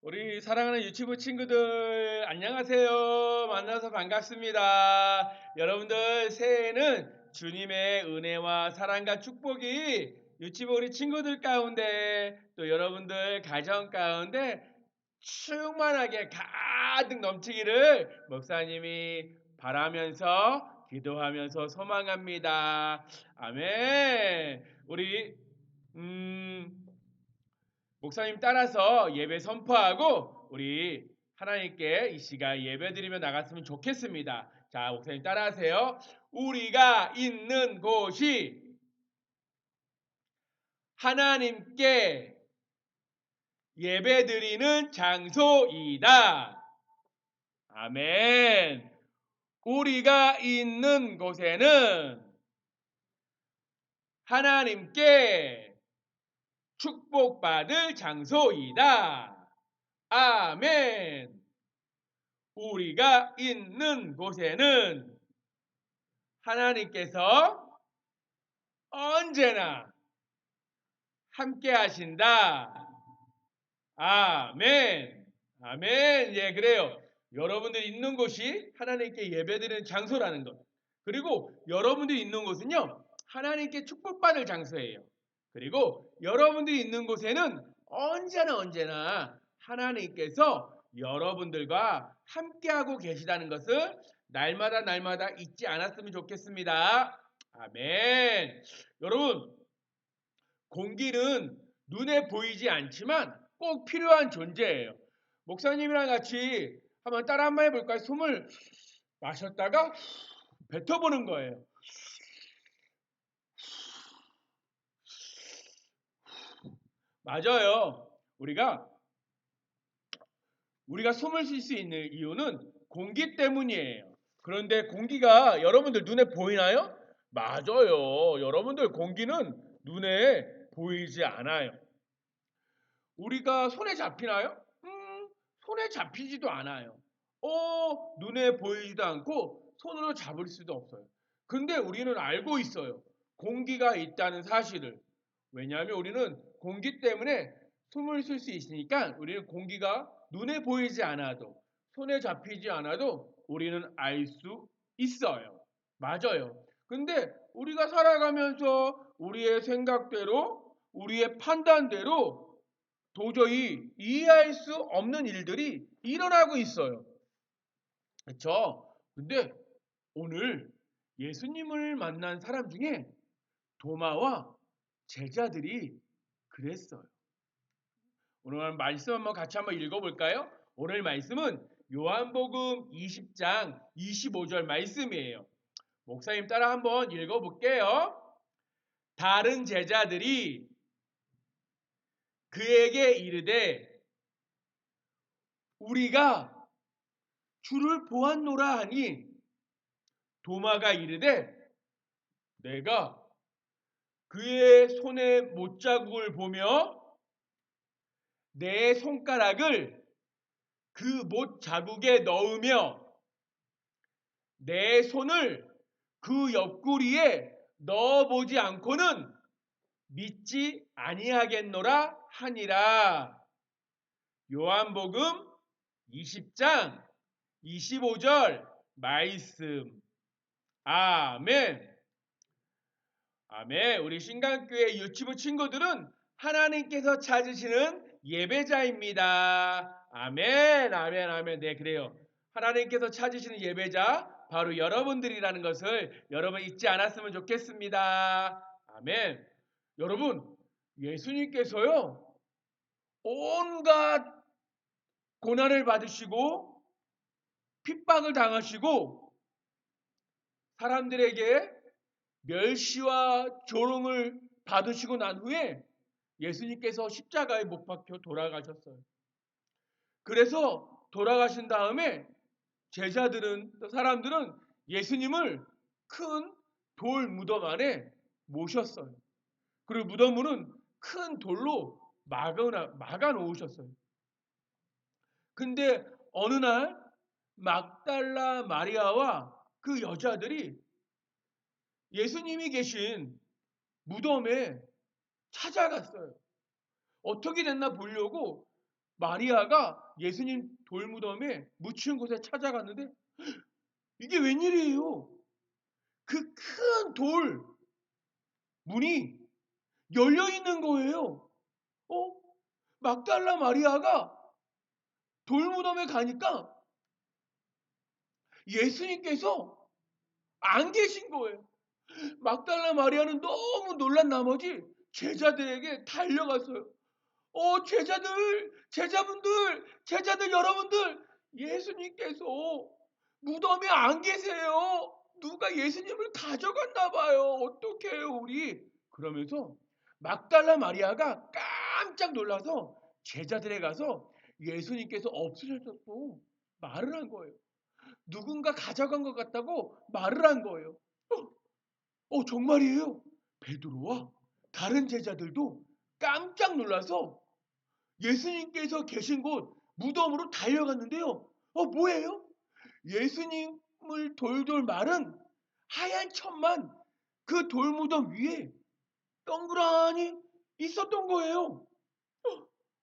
우리 사랑하는 유치부 친구들, 안녕하세요. 만나서 반갑습니다. 여러분들, 새해에는 주님의 은혜와 사랑과 축복이 유치부 우리 친구들 가운데, 또 여러분들 가정 가운데 충만하게 가득 넘치기를 목사님이 바라면서 기도하면서 소망합니다. 아멘. 우리 목사님 따라서 예배 선포하고 우리 하나님께 이 시간 예배 드리며 나갔으면 좋겠습니다. 자, 목사님 따라하세요. 우리가 있는 곳이 하나님께 예배 드리는 장소이다. 아멘. 우리가 있는 곳에는 하나님께 축복받을 장소이다. 아멘. 우리가 있는 곳에는 하나님께서 언제나 함께 하신다. 아멘. 아멘. 예, 그래요. 여러분들이 있는 곳이 하나님께 예배드리는 장소라는 것. 그리고 여러분들이 있는 곳은요, 하나님께 축복받을 장소예요. 그리고 여러분들이 있는 곳에는 언제나 하나님께서 여러분들과 함께하고 계시다는 것을 날마다 잊지 않았으면 좋겠습니다. 아멘. 여러분, 공기는 눈에 보이지 않지만 꼭 필요한 존재예요. 목사님이랑 같이 한번 따라 한번 해볼까요? 숨을 마셨다가 뱉어보는 거예요. 맞아요. 우리가 숨을 쉴 수 있는 이유는 공기 때문이에요. 그런데 공기가 여러분들 눈에 보이나요? 맞아요. 여러분들 공기는 눈에 보이지 않아요. 우리가 손에 잡히나요? 손에 잡히지도 않아요. 눈에 보이지도 않고 손으로 잡을 수도 없어요. 근데 우리는 알고 있어요. 공기가 있다는 사실을. 왜냐하면 우리는 공기 때문에 숨을 쉴 수 있으니까 우리는 공기가 눈에 보이지 않아도 손에 잡히지 않아도 우리는 알 수 있어요. 맞아요. 근데 우리가 살아가면서 우리의 생각대로 우리의 판단대로 도저히 이해할 수 없는 일들이 일어나고 있어요. 그렇죠? 근데 오늘 예수님을 만난 사람 중에 도마와 제자들이 그랬어요. 오늘 말씀 한번 같이 한번 읽어볼까요? 오늘 말씀은 요한복음 20장 25절 말씀이에요. 목사님 따라 한번 읽어볼게요. 다른 제자들이 그에게 이르되 우리가 주를 보았노라 하니 도마가 이르되 내가 그의 손에 못자국을 보며 내 손가락을 그 못자국에 넣으며 내 손을 그 옆구리에 넣어보지 않고는 믿지 아니하겠노라 하니라. 요한복음 20장 25절 말씀. 아멘. 아멘. 우리 신강교회 유치부 친구들은 하나님께서 찾으시는 예배자입니다. 아멘. 아멘. 아멘. 네, 그래요. 하나님께서 찾으시는 예배자 바로 여러분들이라는 것을 여러분 잊지 않았으면 좋겠습니다. 아멘. 여러분, 예수님께서요. 온갖 고난을 받으시고 핍박을 당하시고 사람들에게 멸시와 조롱을 받으시고 난 후에 예수님께서 십자가에 못 박혀 돌아가셨어요. 그래서 돌아가신 다음에 제자들은, 사람들은 예수님을 큰 돌 무덤 안에 모셨어요. 그리고 무덤 문은 큰 돌로 막아 놓으셨어요. 근데 어느 날 막달라 마리아와 그 여자들이 예수님이 계신 무덤에 찾아갔어요. 어떻게 됐나 보려고 마리아가 예수님 돌무덤에 묻힌 곳에 찾아갔는데 이게 웬일이에요? 그 큰 돌 문이 열려 있는 거예요. 어? 막달라 마리아가 돌무덤에 가니까 예수님께서 안 계신 거예요. 막달라 마리아는 너무 놀란 나머지 제자들에게 달려갔어요. 제자들 여러분들, 예수님께서 무덤에 안 계세요. 누가 예수님을 가져갔나 봐요. 어떡해요, 우리? 그러면서 막달라 마리아가 깜짝 놀라서 제자들에 가서 예수님께서 없으셨다고 말을 한 거예요. 누군가 가져간 것 같다고 말을 한 거예요. 정말이에요. 베드로와 다른 제자들도 깜짝 놀라서 예수님께서 계신 곳 무덤으로 달려갔는데요. 뭐예요? 예수님을 돌돌 마른 하얀 천만 그 돌무덤 위에 동그라니 있었던 거예요.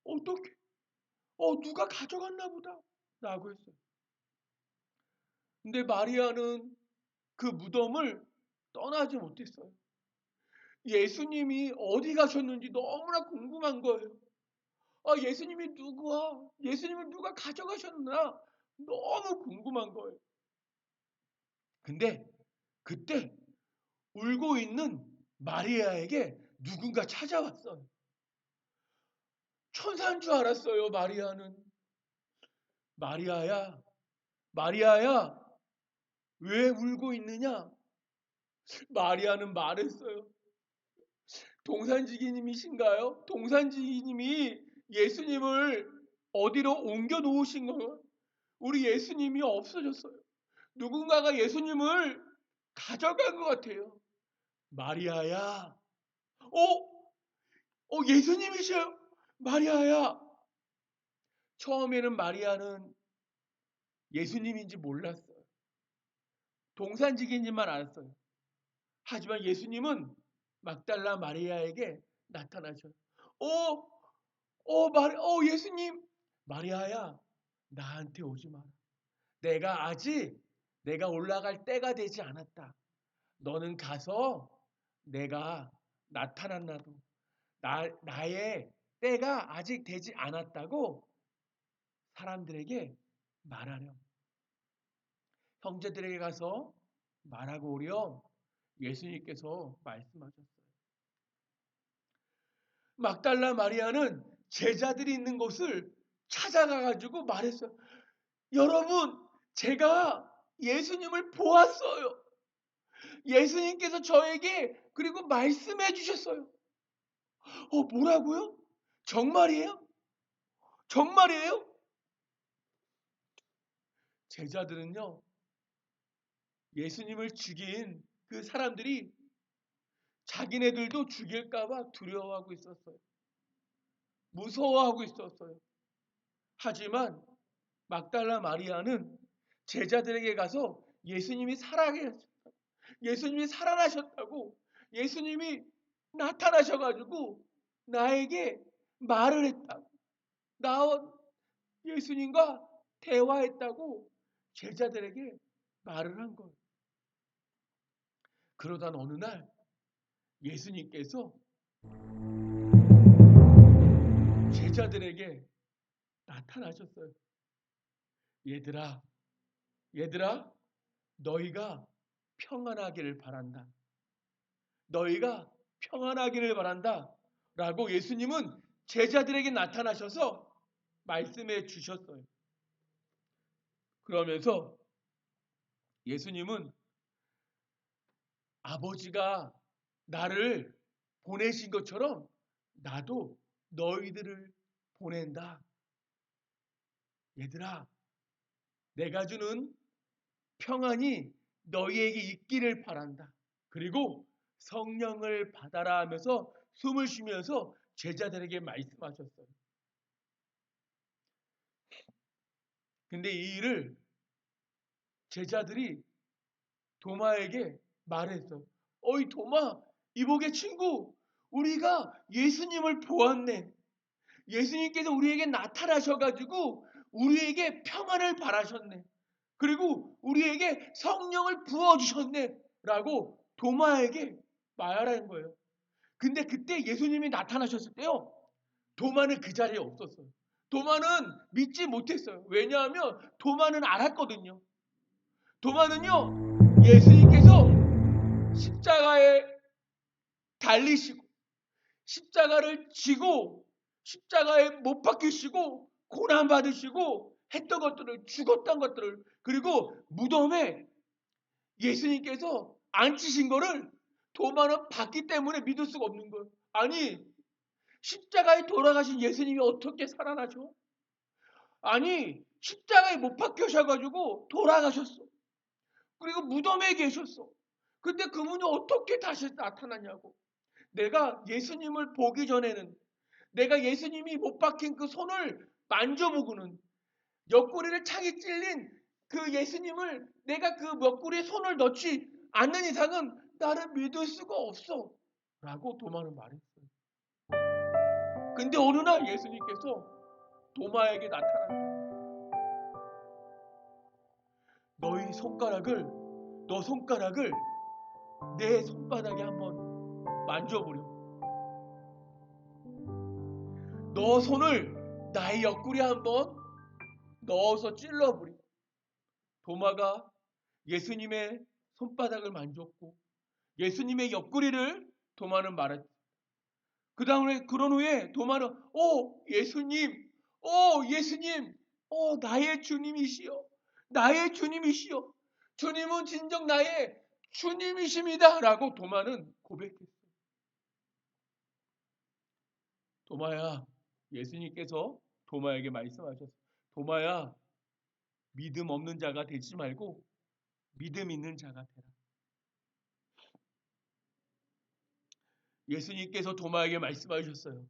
어떻게? 누가 가져갔나 보다. 라고 했어요. 근데 마리아는 그 무덤을 떠나지 못했어요. 예수님이 어디 가셨는지 너무나 궁금한 거예요. 예수님을 누가 가져가셨나 너무 궁금한 거예요. 근데 그때 울고 있는 마리아에게 누군가 찾아왔어요. 천사인 줄 알았어요, 마리아는. 마리아야, 마리아야, 왜 울고 있느냐? 마리아는 말했어요. 동산지기님이신가요? 동산지기님이 예수님을 어디로 옮겨 놓으신 거예요? 우리 예수님이 없어졌어요. 누군가가 예수님을 가져간 것 같아요. 마리아야, 예수님이셔요? 마리아야. 처음에는 마리아는 예수님인지 몰랐어요. 동산지기님만 알았어요. 하지만 예수님은 막달라 마리아에게 나타나셔요. 예수님. 마리아야, 나한테 오지 마라. 내가 올라갈 때가 되지 않았다. 너는 가서 내가 나타났나도 나의 때가 아직 되지 않았다고 사람들에게 말하렴. 형제들에게 가서 말하고 오렴. 예수님께서 말씀하셨어요. 막달라 마리아는 제자들이 있는 곳을 찾아가가지고 말했어요. 여러분, 제가 예수님을 보았어요. 예수님께서 저에게 그리고 말씀해 주셨어요. 뭐라고요? 정말이에요? 정말이에요? 제자들은요, 예수님을 죽인 그 사람들이 자기네들도 죽일까봐 두려워하고 있었어요. 무서워하고 있었어요. 하지만 막달라 마리아는 제자들에게 가서 예수님이 살아나셨다고, 예수님이 나타나셔가지고 나에게 말을 했다고, 나 예수님과 대화했다고 제자들에게 말을 한 거예요. 그러던 어느 날 예수님께서 제자들에게 나타나셨어요. 얘들아, 너희가 평안하기를 바란다. 너희가 평안하기를 바란다. 라고 예수님은 제자들에게 나타나셔서 말씀해 주셨어요. 그러면서 예수님은 아버지가 나를 보내신 것처럼 나도 너희들을 보낸다. 얘들아, 내가 주는 평안이 너희에게 있기를 바란다. 그리고 성령을 받아라 하면서 숨을 쉬면서 제자들에게 말씀하셨어요. 근데 이 일을 제자들이 도마에게 말했어요. 어이 도마, 이복의 친구, 우리가 예수님을 보았네. 예수님께서 우리에게 나타나셔가지고 우리에게 평안을 바라셨네. 그리고 우리에게 성령을 부어주셨네. 라고 도마에게 말하는 거예요. 근데 그때 예수님이 나타나셨을 때요. 도마는 그 자리에 없었어요. 도마는 믿지 못했어요. 왜냐하면 도마는 알았거든요. 도마는요. 예수님께서 십자가에 달리시고 십자가를 지고 십자가에 못 박히시고 고난 받으시고 했던 것들을 죽었던 것들을 그리고 무덤에 예수님께서 앉히신 거를 도마는 봤기 때문에 믿을 수가 없는 거예요. 아니 십자가에 돌아가신 예수님이 어떻게 살아나셔? 아니 십자가에 못 박혀셔가지고 돌아가셨어. 그리고 무덤에 계셨어. 근데 그분이 어떻게 다시 나타나냐고. 내가 예수님을 보기 전에는 내가 예수님이 못 박힌 그 손을 만져보고는 옆구리를 차게 찔린 그 예수님을 내가 그 옆구리에 손을 넣지 않는 이상은 나를 믿을 수가 없어. 라고 도마는 말했어요. 근데 어느 날 예수님께서 도마에게 나타나요. 너 손가락을 내 손바닥에 한번 만져보려. 너 손을 나의 옆구리에 한번 넣어서 찔러보려. 도마가 예수님의 손바닥을 만졌고 예수님의 옆구리를 도마는 말했다. 그런 후에 도마는 예수님, 예수님, 나의 주님이시여, 나의 주님이시여, 주님은 진정 나의 주님이십니다. 라고 도마는 고백했어요. 도마야, 예수님께서 도마에게 말씀하셨어요. 도마야, 믿음 없는 자가 되지 말고 믿음 있는 자가 되라. 예수님께서 도마에게 말씀하셨어요.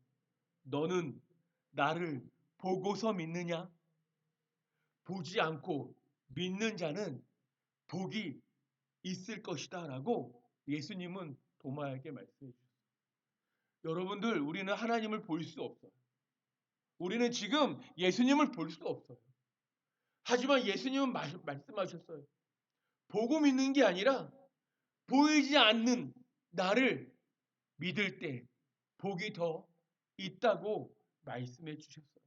너는 나를 보고서 믿느냐? 보지 않고 믿는 자는 복이 있을 것이다 라고 예수님은 도마에게 말씀해 주셨어요. 여러분들 우리는 하나님을 볼 수 없어요. 우리는 지금 예수님을 볼 수 없어요. 하지만 예수님은 말씀하셨어요. 보고 믿는 게 아니라 보이지 않는 나를 믿을 때 복이 더 있다고 말씀해 주셨어요.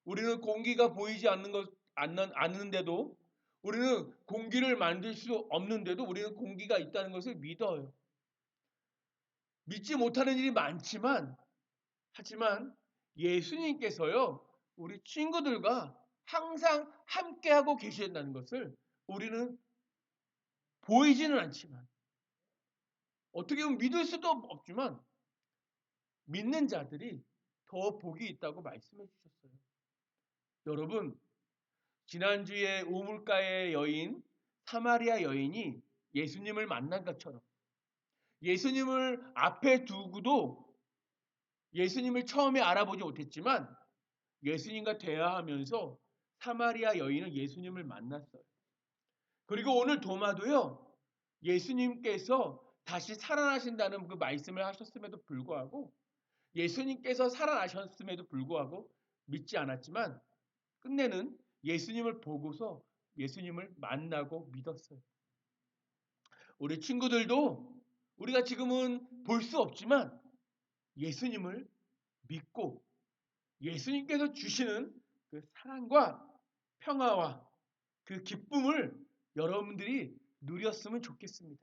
우리는 공기가 보이지 않는데도 우리는 공기를 만들 수 없는데도 우리는 공기가 있다는 것을 믿어요. 믿지 못하는 일이 많지만 하지만 예수님께서요 우리 친구들과 항상 함께하고 계신다는 것을 우리는 보이지는 않지만 어떻게 보면 믿을 수도 없지만 믿는 자들이 더 복이 있다고 말씀해 주셨어요. 여러분 지난주에 우물가의 여인 사마리아 여인이 예수님을 만난 것처럼 예수님을 앞에 두고도 예수님을 처음에 알아보지 못했지만 예수님과 대화하면서 사마리아 여인은 예수님을 만났어요. 그리고 오늘 도마도요. 예수님께서 다시 살아나신다는 그 말씀을 하셨음에도 불구하고 예수님께서 살아나셨음에도 불구하고 믿지 않았지만 끝내는 예수님을 보고서 예수님을 만나고 믿었어요. 우리 친구들도 우리가 지금은 볼 수 없지만 예수님을 믿고 예수님께서 주시는 그 사랑과 평화와 그 기쁨을 여러분들이 누렸으면 좋겠습니다.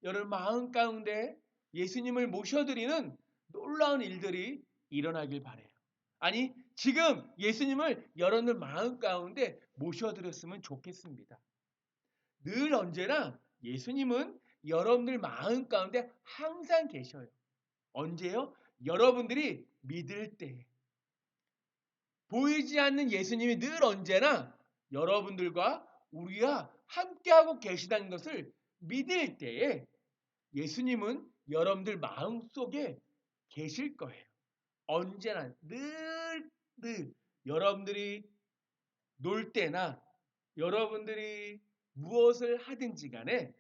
여러분 마음 가운데 예수님을 모셔드리는 놀라운 일들이 일어나길 바라요. 아니 지금 예수님을 여러분들 마음 가운데 모셔드렸으면 좋겠습니다. 늘 언제나 예수님은 여러분들 마음 가운데 항상 계셔요. 언제요? 여러분들이 믿을 때. 보이지 않는 예수님이 늘 언제나 여러분들과 우리와 함께하고 계시다는 것을 믿을 때에 예수님은 여러분들 마음속에 계실 거예요. 언제나 늘 여러분들이 놀 때나 여러분들이 무엇을 하든지 간에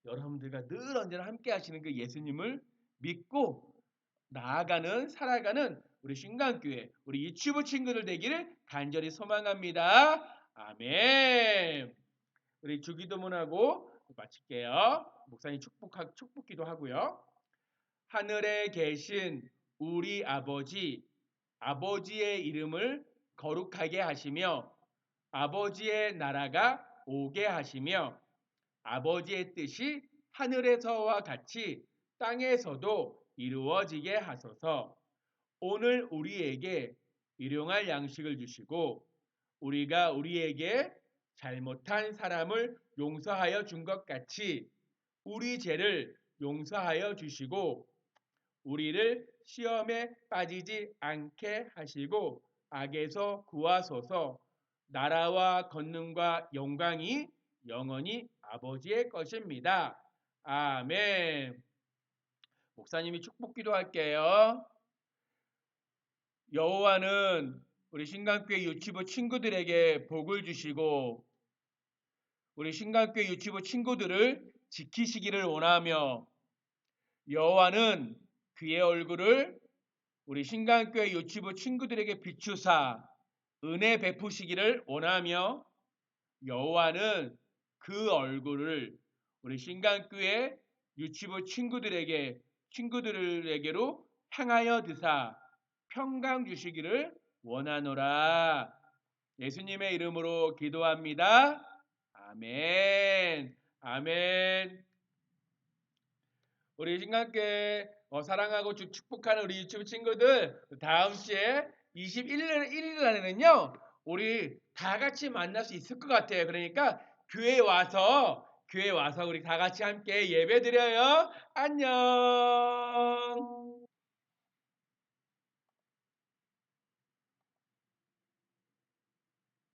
여러분들과 늘 언제나 함께 하시는 그 예수님을 믿고 살아가는 우리 신강교회, 우리 유치부 친구들 되기를 간절히 소망합니다. 아멘. 우리 주기도문하고 마칠게요. 목사님 축복기도 하고요. 하늘에 계신 우리 아버지, 아버지의 이름을 거룩하게 하시며 아버지의 나라가 오게 하시며 아버지의 뜻이 하늘에서와 같이 땅에서도 이루어지게 하소서. 오늘 우리에게 일용할 양식을 주시고 우리가 우리에게 잘못한 사람을 용서하여 준 것 같이 우리 죄를 용서하여 주시고 우리를 시험에 빠지지 않게 하시고 악에서 구하소서. 나라와 권능과 영광이 영원히 아버지의 것입니다. 아멘. 목사님이 축복기도 할게요. 여호와는 우리 신강교회 유치부 친구들에게 복을 주시고 우리 신강교회 유치부 친구들을 지키시기를 원하며 여호와는 그의 얼굴을 우리 신강교회 유치부 친구들에게 비추사 은혜 베푸시기를 원하며 여호와는 그 얼굴을 우리 신강교회 유치부 친구들에게로 향하여 드사 평강 주시기를 원하노라. 예수님의 이름으로 기도합니다. 아멘. 아멘. 우리 신강교회 사랑하고 축복하는 우리 유튜브 친구들, 다음 주에 21일 날에는요 우리 다 같이 만날 수 있을 것 같아요. 그러니까 교회에 와서 우리 다 같이 함께 예배 드려요. 안녕.